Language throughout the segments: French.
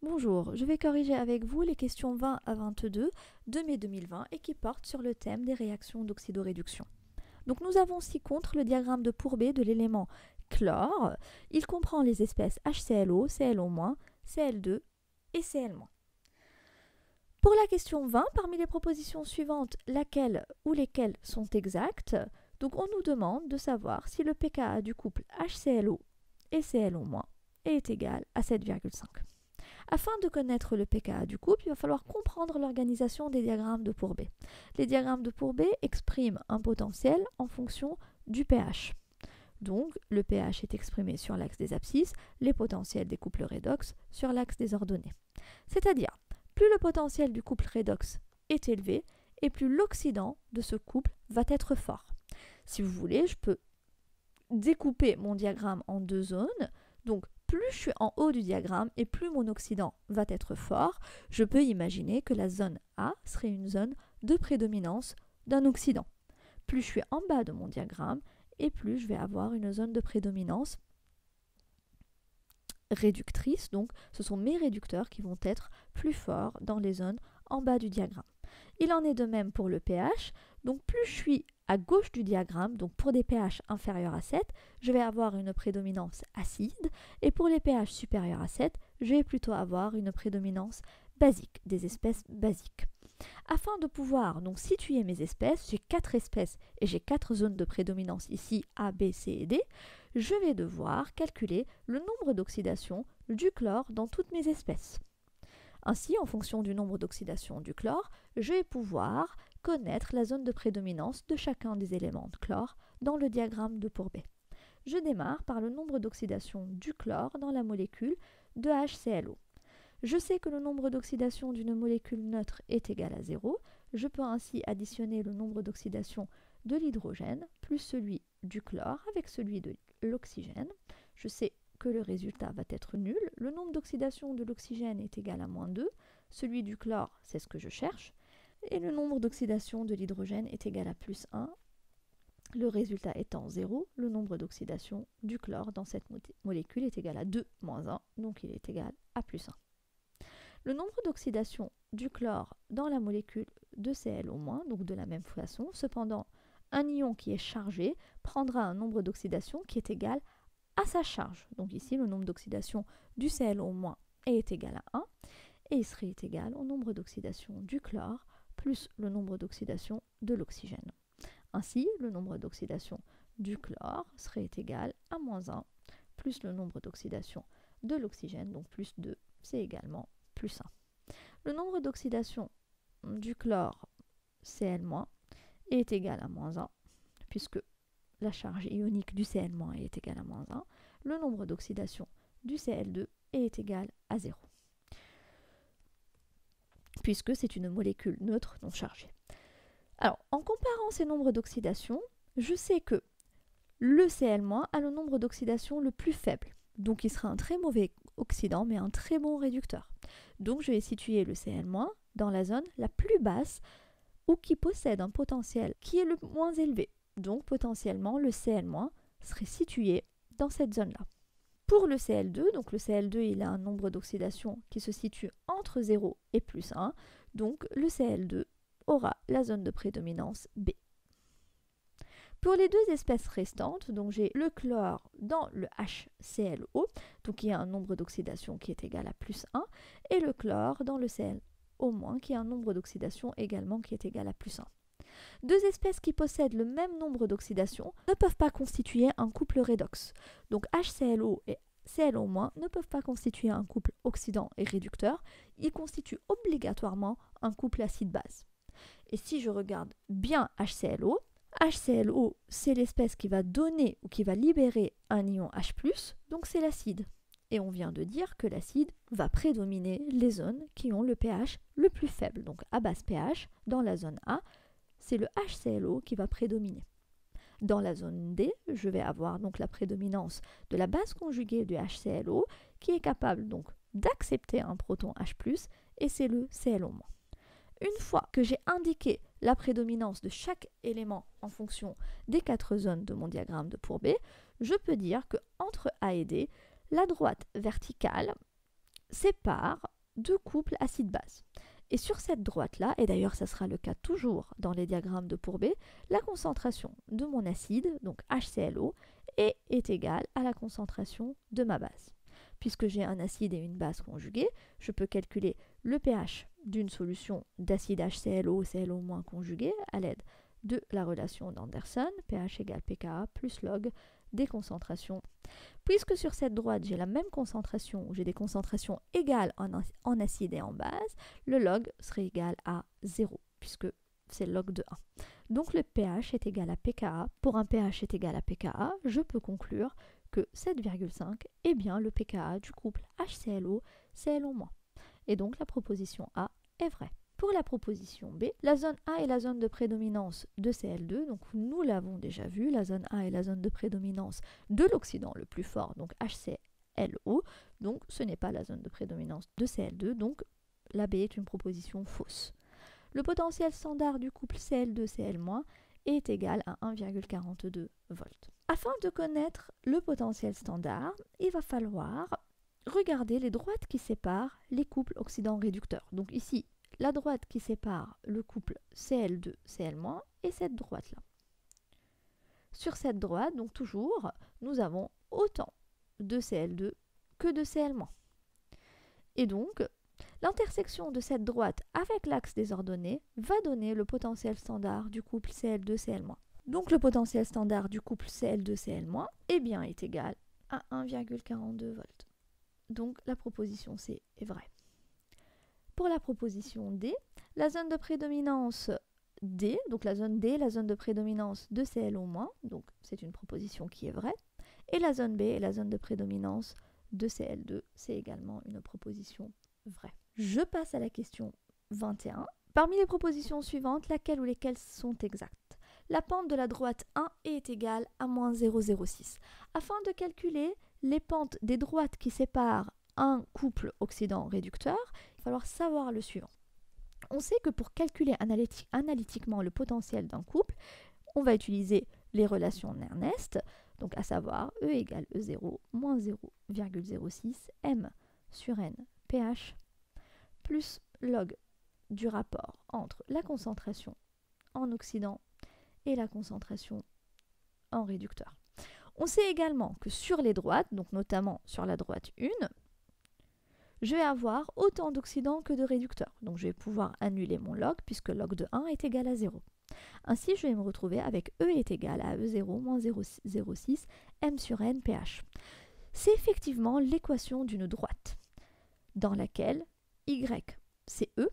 Bonjour, je vais corriger avec vous les questions 20 à 22 de mai 2020 et qui portent sur le thème des réactions d'oxydoréduction. Donc nous avons ci-contre le diagramme de Pourbet de l'élément chlore. Il comprend les espèces HClO, ClO-, Cl2 et Cl-. Pour la question 20, parmi les propositions suivantes, laquelle ou lesquelles sont exactes? Donc on nous demande de savoir si le pKa du couple HClO et ClO- est égal à 7,5. Afin de connaître le pKa du couple, il va falloir comprendre l'organisation des diagrammes de Pourbet. Les diagrammes de Pourbet expriment un potentiel en fonction du pH. Donc, le pH est exprimé sur l'axe des abscisses, les potentiels des couples redox sur l'axe des ordonnées. C'est-à-dire, plus le potentiel du couple redox est élevé, et plus l'oxydant de ce couple va être fort. Si vous voulez, je peux découper mon diagramme en deux zones. Donc, plus je suis en haut du diagramme et plus mon oxydant va être fort, je peux imaginer que la zone A serait une zone de prédominance d'un oxydant. Plus je suis en bas de mon diagramme et plus je vais avoir une zone de prédominance réductrice. Donc, ce sont mes réducteurs qui vont être plus forts dans les zones en bas du diagramme. Il en est de même pour le pH. Donc, plus je suis à gauche du diagramme, donc pour des pH inférieurs à 7, je vais avoir une prédominance acide. Et pour les pH supérieurs à 7, je vais plutôt avoir une prédominance basique, des espèces basiques. Afin de pouvoir donc situer mes espèces, j'ai 4 espèces et j'ai 4 zones de prédominance ici, A, B, C et D, je vais devoir calculer le nombre d'oxydations du chlore dans toutes mes espèces. Ainsi, en fonction du nombre d'oxydations du chlore, je vais pouvoir connaître la zone de prédominance de chacun des éléments de chlore dans le diagramme de Pourbet. Je démarre par le nombre d'oxydations du chlore dans la molécule de HClO. Je sais que le nombre d'oxydations d'une molécule neutre est égal à 0. Je peux ainsi additionner le nombre d'oxydations de l'hydrogène plus celui du chlore avec celui de l'oxygène. Je sais que le résultat va être nul. Le nombre d'oxydations de l'oxygène est égal à -2. Celui du chlore, c'est ce que je cherche. Et le nombre d'oxydations de l'hydrogène est égal à +1. Le résultat étant 0, le nombre d'oxydations du chlore dans cette molécule est égal à 2 moins 1, donc il est égal à +1. Le nombre d'oxydations du chlore dans la molécule de ClO-, donc de la même façon, cependant, un ion qui est chargé prendra un nombre d'oxydations qui est égal à sa charge. Donc ici, le nombre d'oxydations du ClO- est égal à 1, et il serait égal au nombre d'oxydations du chlore plus le nombre d'oxydations de l'oxygène. Ainsi, le nombre d'oxydations du chlore serait égal à -1 plus le nombre d'oxydations de l'oxygène, donc +2, c'est également +1. Le nombre d'oxydations du chlore Cl- est égal à -1, puisque la charge ionique du Cl- est égale à -1. Le nombre d'oxydations du Cl2 est égal à 0, puisque c'est une molécule neutre non chargée. Alors, en comparant ces nombres d'oxydation, je sais que le Cl- a le nombre d'oxydation le plus faible. Donc, il sera un très mauvais oxydant, mais un très bon réducteur. Donc, je vais situer le Cl- dans la zone la plus basse ou qui possède un potentiel qui est le moins élevé. Donc, potentiellement, le Cl- serait situé dans cette zone-là. Pour le Cl2, donc le Cl2, il a un nombre d'oxydation qui se situe entre 0 et +1. Donc, le Cl2 aura la zone de prédominance B. Pour les deux espèces restantes, donc j'ai le chlore dans le HClO, donc il y a un nombre d'oxydation qui est égal à +1, et le chlore dans le Cl- qui a un nombre d'oxydation également qui est égal à +1. Deux espèces qui possèdent le même nombre d'oxydation ne peuvent pas constituer un couple redox. Donc HClO et Cl- ne peuvent pas constituer un couple oxydant et réducteur, ils constituent obligatoirement un couple acide-base. Et si je regarde bien HClO, c'est l'espèce qui va donner ou qui va libérer un ion H+, donc c'est l'acide. Et on vient de dire que l'acide va prédominer les zones qui ont le pH le plus faible. Donc à basse pH, dans la zone A, c'est le HClO qui va prédominer. Dans la zone D, je vais avoir donc la prédominance de la base conjuguée du HClO qui est capable donc d'accepter un proton H+, et c'est le ClO-. Une fois que j'ai indiqué la prédominance de chaque élément en fonction des 4 zones de mon diagramme de Pourbet, je peux dire que entre A et D, la droite verticale sépare deux couples acide-base. Et sur cette droite-là, et d'ailleurs ça sera le cas toujours dans les diagrammes de Pourbet, la concentration de mon acide, donc HClO, est égale à la concentration de ma base. Puisque j'ai un acide et une base conjuguée, je peux calculer le pH d'une solution d'acide HClO, ClO- conjugué à l'aide de la relation d'Anderson, pH égale pKa plus log des concentrations. Puisque sur cette droite, j'ai la même concentration, où j'ai des concentrations égales en acide et en base, le log serait égal à 0, puisque c'est le log de 1. Donc le pH est égal à pKa. Pour un pH est égal à pKa, je peux conclure que 7,5 est bien le pKa du couple HClO, ClO-. Et donc la proposition A est vraie. Pour la proposition B, la zone A est la zone de prédominance de Cl2, donc nous l'avons déjà vu, la zone A est la zone de prédominance de l'oxydant le plus fort, donc HClO, donc ce n'est pas la zone de prédominance de Cl2, donc la B est une proposition fausse. Le potentiel standard du couple Cl2-Cl- est égal à 1,42 volts. Afin de connaître le potentiel standard, il va falloir regarder les droites qui séparent les couples oxydant-réducteurs. Donc ici, la droite qui sépare le couple Cl2-Cl- et cette droite-là. Sur cette droite, donc toujours, nous avons autant de Cl2 que de Cl-. Et donc, l'intersection de cette droite avec l'axe des ordonnées va donner le potentiel standard du couple Cl2-Cl-. Donc le potentiel standard du couple Cl2-Cl- est égal à 1,42 volts. Donc la proposition C est vraie. Pour la proposition D, la zone de prédominance D, donc la zone D, la zone de prédominance de ClO-, donc c'est une proposition qui est vraie, et la zone B est la zone de prédominance de Cl2, c'est également une proposition vraie. Je passe à la question 21. Parmi les propositions suivantes, laquelle ou lesquelles sont exactes? La pente de la droite 1 est égale à moins 0,06. Afin de calculer les pentes des droites qui séparent un couple oxydant-réducteur, il va falloir savoir le suivant. On sait que pour calculer analytiquement le potentiel d'un couple, on va utiliser les relations Nernst, donc à savoir E égale E0 moins 0,06 M sur N pH plus log du rapport entre la concentration en oxydant et la concentration en réducteur. On sait également que sur les droites, donc notamment sur la droite 1, je vais avoir autant d'oxydants que de réducteurs. Donc je vais pouvoir annuler mon log puisque log de 1 est égal à 0. Ainsi, je vais me retrouver avec E est égal à E0 moins 0,06 M sur N pH. C'est effectivement l'équation d'une droite dans laquelle Y c'est E.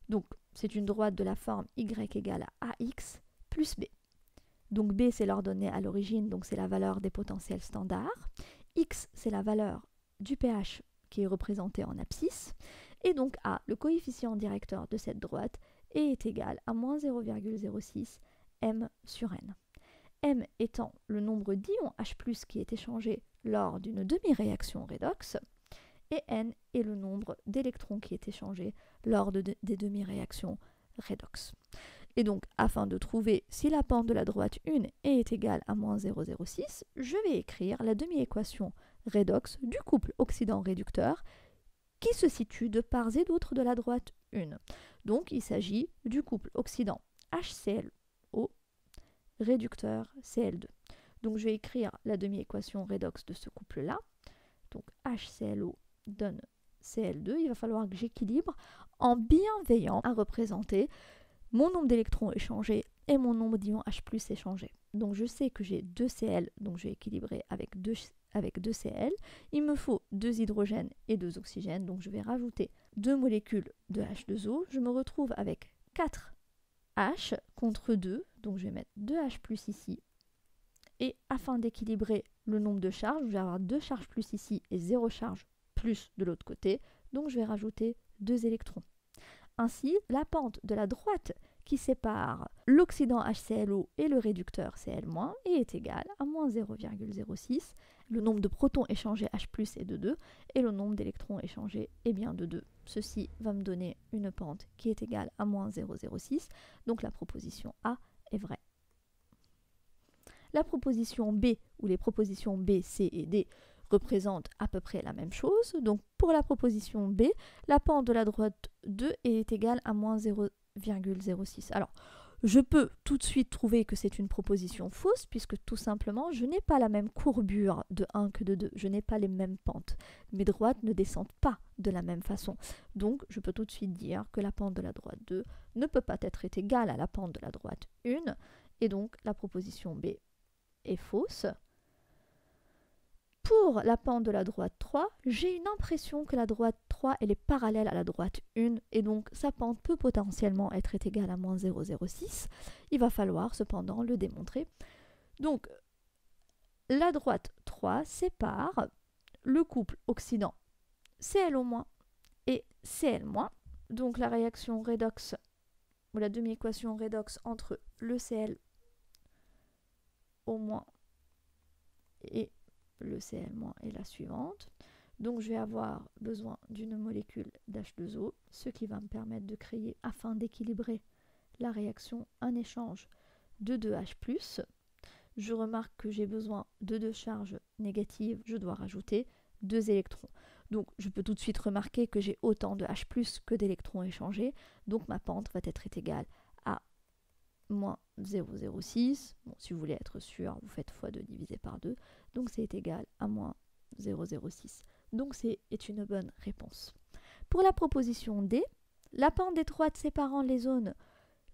Donc c'est une droite de la forme Y égale à AX plus B. Donc B c'est l'ordonnée à l'origine, donc c'est la valeur des potentiels standards. X c'est la valeur du pH qui est représenté en abscisse, et donc A, le coefficient directeur de cette droite, est égal à moins 0,06 M sur N. M étant le nombre d'ions H+, qui est échangé lors d'une demi-réaction redox, et N est le nombre d'électrons qui est échangé lors des demi-réactions redox. Et donc, afin de trouver si la pente de la droite 1 est égale à moins 0,06, je vais écrire la demi-équation redox du couple oxydant-réducteur qui se situe de part et d'autre de la droite 1. Donc, il s'agit du couple oxydant HClO réducteur Cl2. Donc, je vais écrire la demi-équation redox de ce couple-là. Donc, HClO donne Cl2. Il va falloir que j'équilibre en bien veillant à représenter mon nombre d'électrons échangés et mon nombre d'ions H+ échangés. Donc je sais que j'ai 2 Cl, donc je vais équilibrer avec 2 Cl. Il me faut 2 hydrogènes et 2 oxygènes, donc je vais rajouter 2 molécules de H2O. Je me retrouve avec 4 H contre 2, donc je vais mettre 2 H+ ici. Et afin d'équilibrer le nombre de charges, je vais avoir 2 charges plus ici et 0 charge plus de l'autre côté, donc je vais rajouter 2 électrons. Ainsi, la pente de la droite qui sépare l'oxydant HClO et le réducteur Cl- est égale à moins 0,06. Le nombre de protons échangés H+ est de 2 et le nombre d'électrons échangés est bien de 2. Ceci va me donner une pente qui est égale à moins 0,06. Donc la proposition A est vraie. La proposition B, ou les propositions B, C et D, représentent à peu près la même chose. Donc pour la proposition B, la pente de la droite 2 est égale à moins 0,06. Alors, je peux tout de suite trouver que c'est une proposition fausse, puisque tout simplement, je n'ai pas la même courbure de 1 que de 2. Je n'ai pas les mêmes pentes. Mes droites ne descendent pas de la même façon. Donc, je peux tout de suite dire que la pente de la droite 2 ne peut pas être égale à la pente de la droite 1. Et donc, la proposition B est fausse. Pour la pente de la droite 3, j'ai une impression que la droite 3 elle est parallèle à la droite 1 et donc sa pente peut potentiellement être égale à moins 0,06. Il va falloir cependant le démontrer. Donc la droite 3 sépare le couple oxydant Cl- et Cl-. Donc la réaction redox ou la demi-équation redox entre le Cl- et le Cl- est la suivante. Donc je vais avoir besoin d'une molécule d'H2O, ce qui va me permettre de créer, afin d'équilibrer la réaction, un échange de 2H+. Je remarque que j'ai besoin de 2 charges négatives, je dois rajouter 2 électrons. Donc je peux tout de suite remarquer que j'ai autant de H+ que d'électrons échangés, donc ma pente va être égale à moins 0,06. Bon, si vous voulez être sûr, vous faites x2 divisé par 2. Donc c'est égal à moins 0,06. Donc c'est une bonne réponse. Pour la proposition D, la pente des droites séparant les zones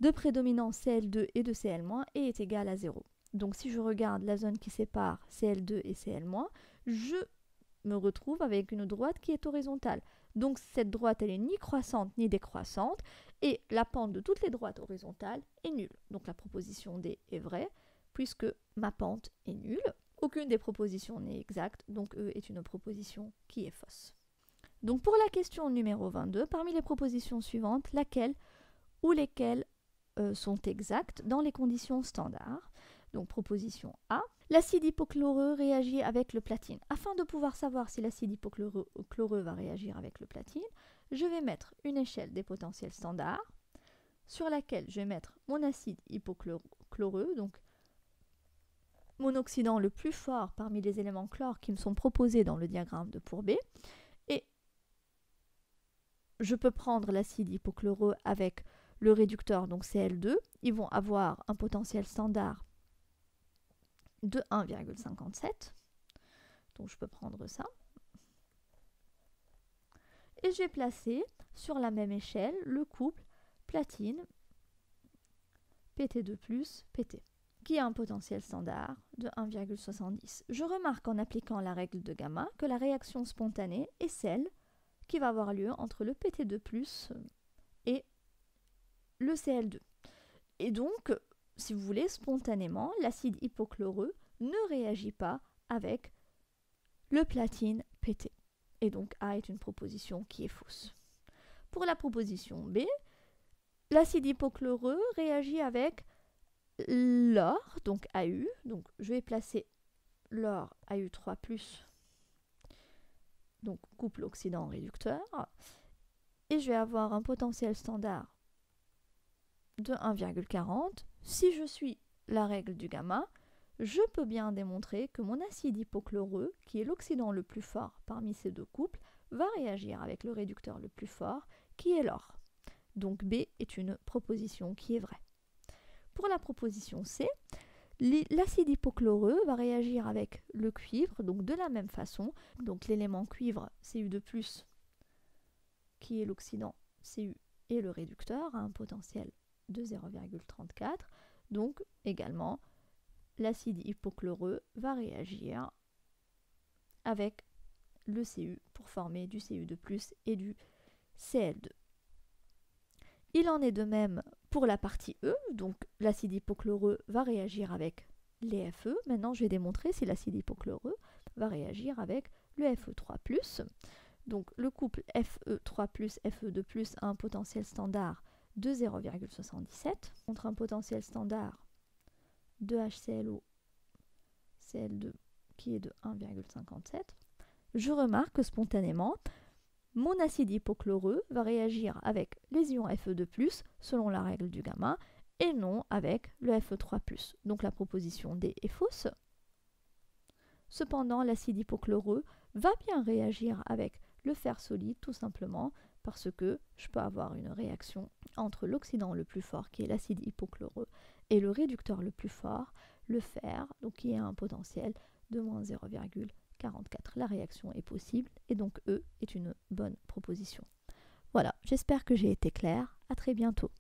de prédominance Cl2 et de Cl- est égale à 0. Donc si je regarde la zone qui sépare Cl2 et Cl-, je me retrouve avec une droite qui est horizontale. Donc cette droite, elle est ni croissante ni décroissante, et la pente de toutes les droites horizontales est nulle. Donc la proposition D est vraie, puisque ma pente est nulle. Aucune des propositions n'est exacte, donc E est une proposition qui est fausse. Donc pour la question numéro 22, parmi les propositions suivantes, laquelle ou lesquelles sont exactes dans les conditions standards? Donc proposition A, l'acide hypochloreux réagit avec le platine. Afin de pouvoir savoir si l'acide hypochloreux va réagir avec le platine, je vais mettre une échelle des potentiels standards sur laquelle je vais mettre mon acide hypochloreux, donc mon oxydant le plus fort parmi les éléments chlore qui me sont proposés dans le diagramme de Pourbet. Et je peux prendre l'acide hypochloreux avec le réducteur, donc Cl2. Ils vont avoir un potentiel standard de 1,57. Donc je peux prendre ça. Et j'ai placé sur la même échelle le couple platine Pt2+, Pt, qui a un potentiel standard de 1,70. Je remarque en appliquant la règle de gamma que la réaction spontanée est celle qui va avoir lieu entre le Pt2+, et le Cl2. Et donc, si vous voulez, spontanément, l'acide hypochloreux ne réagit pas avec le platine Pt. Et donc A est une proposition qui est fausse. Pour la proposition B, l'acide hypochloreux réagit avec l'or, donc AU. Donc je vais placer l'or AU3+, donc couple oxydant réducteur, et je vais avoir un potentiel standard de 1,40. Si je suis la règle du gamma, je peux bien démontrer que mon acide hypochloreux, qui est l'oxydant le plus fort parmi ces deux couples, va réagir avec le réducteur le plus fort, qui est l'or. Donc B est une proposition qui est vraie. Pour la proposition C, l'acide hypochloreux va réagir avec le cuivre, donc de la même façon. Donc l'élément cuivre, Cu2+, qui est l'oxydant Cu, et le réducteur, a un potentiel de 0,34. Donc également, l'acide hypochloreux va réagir avec le Cu pour former du Cu2+ et du Cl2. Il en est de même pour la partie E, donc l'acide hypochloreux va réagir avec les Fe. Maintenant, je vais démontrer si l'acide hypochloreux va réagir avec le Fe3+. Donc le couple Fe3+, Fe2+, a un potentiel standard de 0,77 contre un potentiel standard de HClO Cl2 qui est de 1,57. Je remarque que spontanément, mon acide hypochloreux va réagir avec les ions Fe2+, selon la règle du gamma, et non avec le Fe3+. Donc la proposition D est fausse. Cependant, l'acide hypochloreux va bien réagir avec le fer solide, tout simplement parce que je peux avoir une réaction entre l'oxydant le plus fort, qui est l'acide hypochloreux, et le réducteur le plus fort, le fer, donc qui a un potentiel de moins 0,44. La réaction est possible et donc E est une bonne proposition. Voilà, j'espère que j'ai été claire. À très bientôt.